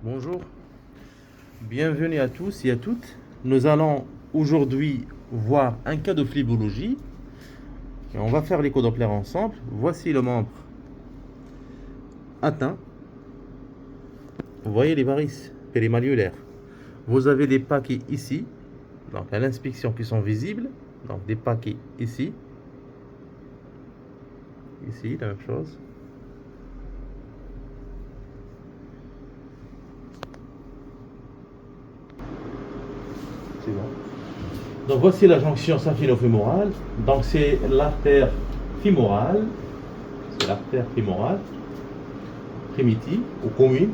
Bonjour, bienvenue à tous et à toutes. Nous allons aujourd'hui voir un cas de phlébologie et on va faire l'écho Doppler ensemble. Voici le membre atteint. Vous voyez les varices périmalléolaires. Vous avez des paquets ici, donc à l'inspection qui sont visibles, donc des paquets ici, la même chose. C'est bon. Donc voici la jonction saphenofémorale. Donc c'est l'artère fémorale, primitive ou commune,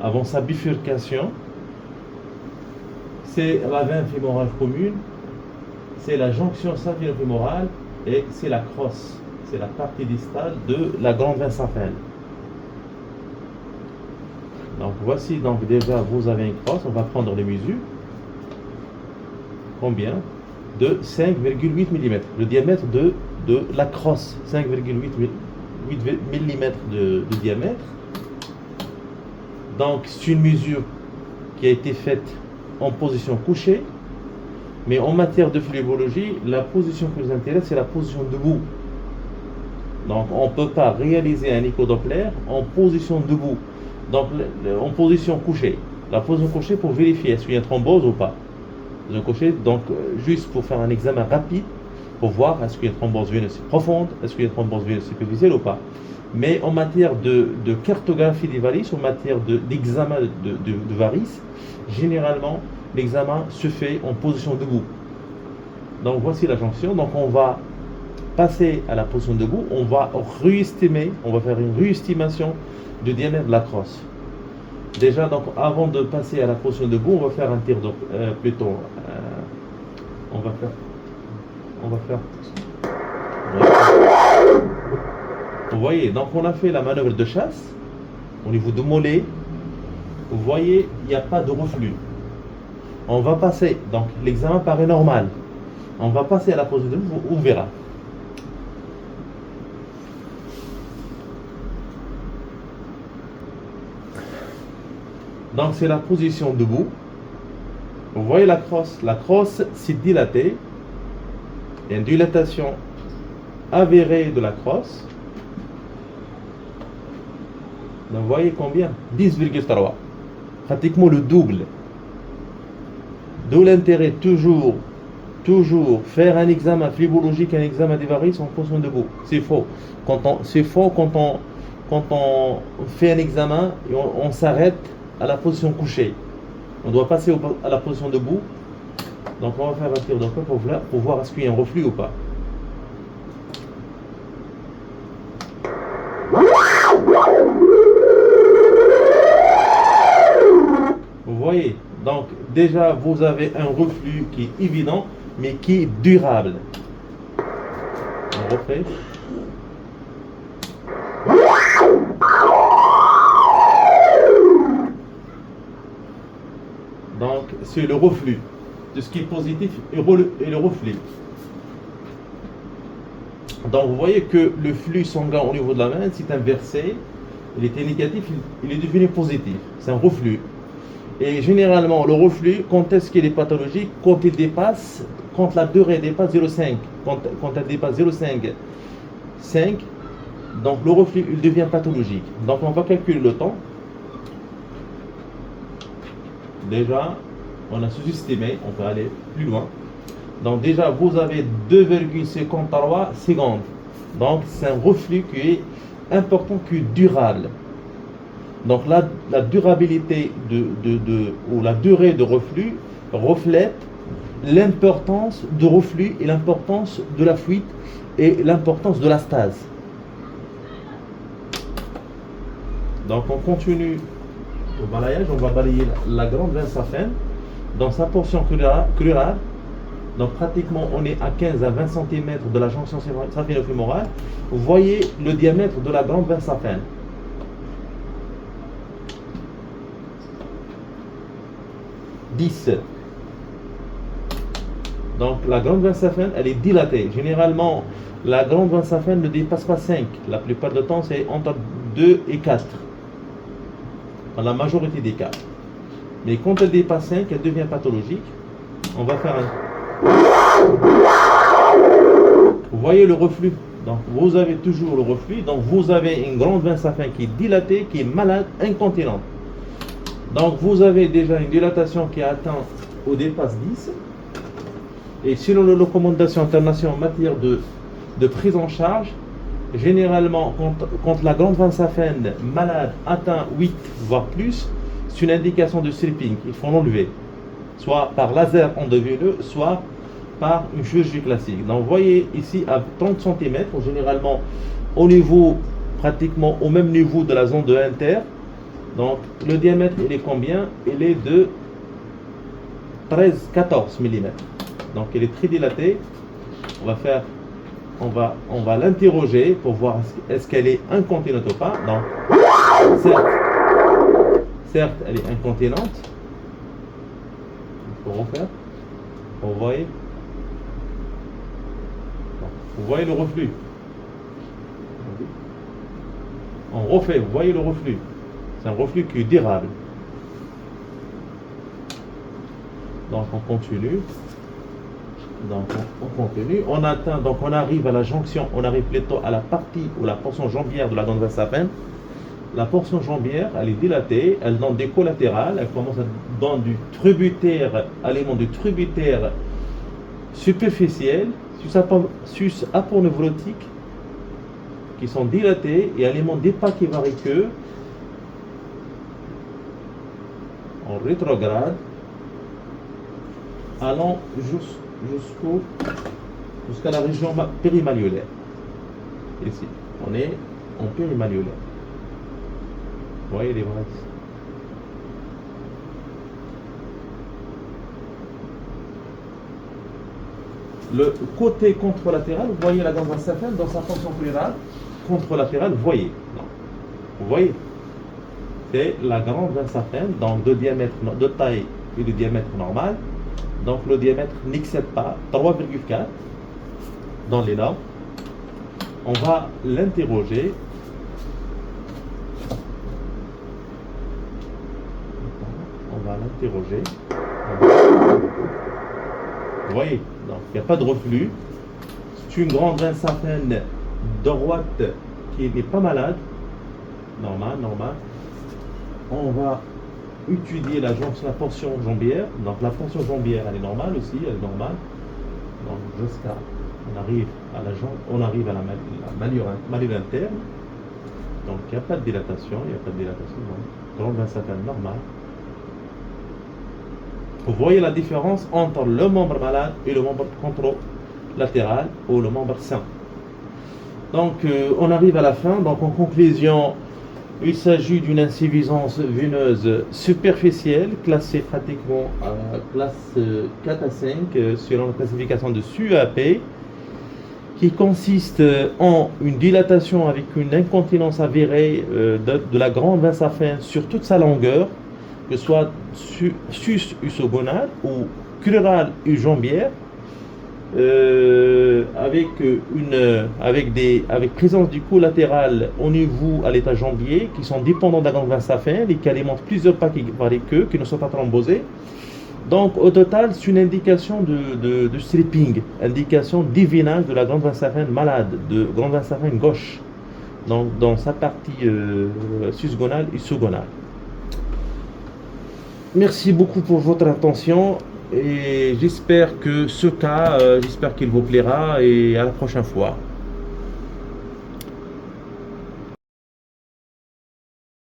avant sa bifurcation. C'est la veine fémorale commune, c'est la jonction saphenofémorale et c'est la crosse, c'est la partie distale de la grande veine saphène. Donc voici, donc déjà vous avez une crosse, on va prendre les mesures. Combien? De 5,8 mm. Le diamètre de la crosse, 5,8 mm de diamètre. Donc c'est une mesure qui a été faite en position couchée. Mais en matière de phlébologie, la position qui nous intéresse, c'est la position debout. Donc on ne peut pas réaliser un écho-Doppler en position debout. Donc en position couchée. La position couchée pour vérifier est-ce qu'il y a thrombose ou pas. Donc juste pour faire un examen rapide, pour voir est-ce qu'il y a une thrombose veineuse profonde, est-ce qu'il y a une thrombose veineuse superficielle ou pas. Mais en matière de cartographie des varices, en matière d'examen de varices, généralement l'examen se fait en position debout. Donc voici la jonction. Donc on va passer à la position debout, on va réestimer, on va faire une réestimation du diamètre de la crosse. Déjà, donc, avant de passer à la position debout, on va faire un tir de, on va faire. Vous voyez, donc on a fait la manœuvre de chasse au niveau du mollet. Vous voyez, il n'y a pas de reflux. On va passer, donc l'examen paraît normal. On va passer à la position debout, on verra. Donc c'est la position debout. Vous voyez la crosse. La crosse s'est dilatée. Il y a une dilatation avérée de la crosse. Donc vous voyez combien? 10,3. Pratiquement le double. D'où l'intérêt toujours faire un examen phlébologique, un examen des varices en position debout. C'est faux. C'est faux quand on fait un examen et on s'arrête à la position couchée. On doit passer à la position debout. Donc on va faire un tir de peu pour voir est-ce qu'il y a un reflux ou pas. Vous voyez, donc déjà vous avez un reflux qui est évident mais qui est durable. On refait. Donc, c'est le reflux de ce qui est positif et le reflux. Donc, vous voyez que le flux sanguin au niveau de la main s'est inversé. Il était négatif, il est devenu positif. C'est un reflux. Et généralement, le reflux, quand est-ce qu'il est pathologique? Quand la durée dépasse 0,5. Quand elle dépasse 0,5, donc le reflux, il devient pathologique. Donc, on va calculer le temps. Déjà, on a sous-estimé, on peut aller plus loin. Donc déjà, vous avez 2,53 secondes. Donc c'est un reflux qui est important, qui est durable. Donc la durabilité ou la durée de reflux reflète l'importance du reflux et l'importance de la fuite et l'importance de la stase. Donc on continue. Au balayage, on va balayer la grande veine saphène dans sa portion crurale. Donc pratiquement on est à 15 à 20 cm de la jonction saphenofémorale. Vous voyez le diamètre de la grande veine saphène. « 10. Donc la grande veine saphène, elle est dilatée. Généralement, la grande veine saphène ne dépasse pas 5. La plupart du temps, c'est entre 2 et 4. dans la majorité des cas. Mais quand elle dépasse 5, elle devient pathologique. On va faire un... Vous voyez le reflux. Donc vous avez toujours le reflux. Donc vous avez une grande veine saphin qui est dilatée, qui est malade, incontinente. Donc vous avez déjà une dilatation qui a atteint ou dépasse 10. Et selon les recommandations internationales en matière de prise en charge, généralement quand la grande veine saphin malade atteint 8 voire plus, c'est une indication de stripping. Il faut l'enlever, soit par laser endoveineux, soit par une chirurgie classique. Donc vous voyez ici à 30 cm, généralement au niveau, pratiquement au même niveau de la zone de inter. Donc le diamètre il est combien? Il est de 13-14 mm. Donc il est très dilaté. On va l'interroger pour voir est-ce qu'elle est incontinente ou pas. Donc certes elle est incontinente. Il faut refaire. Vous voyez le reflux. On refait, vous voyez le reflux. C'est un reflux qui est durable. Donc on continue. On atteint, donc on arrive à la jonction, on arrive plutôt à la partie ou la portion jambière de la grande veine saphin. La portion jambière, elle est dilatée, elle donne des collatérales, elle commence à donner du tributaire, élément du tributaire superficiel, sus aponeurotique, qui sont dilatés, et éléments dépachyvariceux en rétrograde, allant jusqu'à la région périmalléolaire. Ici, on est en périmalléolaire. Vous voyez les bras ici. Le côté contralatéral, vous voyez la grande veine saphin dans sa portion plurale contralatérale, vous voyez. Non. Vous voyez, c'est la grande veine saphin, donc de diamètre, de taille et de diamètre normal. Donc le diamètre n'excède pas 3,4 dans les normes. On va l'interroger. Vous voyez, donc il n'y a pas de reflux. C'est une grande veine saphin droite qui n'est pas malade. Normal. On va étudier la portion jambière. Donc la portion jambière, elle est normale aussi, elle est normale. Donc jusqu'à, on arrive à la malléole interne. Donc il n'y a pas de dilatation, donc, grande veine saphin normale. Vous voyez la différence entre le membre malade et le membre contralatéral ou le membre sain. Donc on arrive à la fin. Donc en conclusion, il s'agit d'une insuffisance veineuse superficielle classée pratiquement à classe 4 à 5 selon la classification de SUAP, qui consiste en une dilatation avec une incontinence avérée de la grande veine saphin sur toute sa longueur, que ce soit sus-usogonale ou crurale ou jambière, avec présence du collatéral au niveau à l'état jambier, qui sont dépendants de la grande veine saphin et qui alimentent plusieurs pachyvariceux qui ne sont pas thrombosés. Donc au total, c'est une indication de stripping, indication divinale de la grande veine saphin malade, de grande veine saphin gauche, donc dans sa partie susgonale et sous-gonale. Merci beaucoup pour votre attention et j'espère que ce cas, j'espère qu'il vous plaira et à la prochaine fois.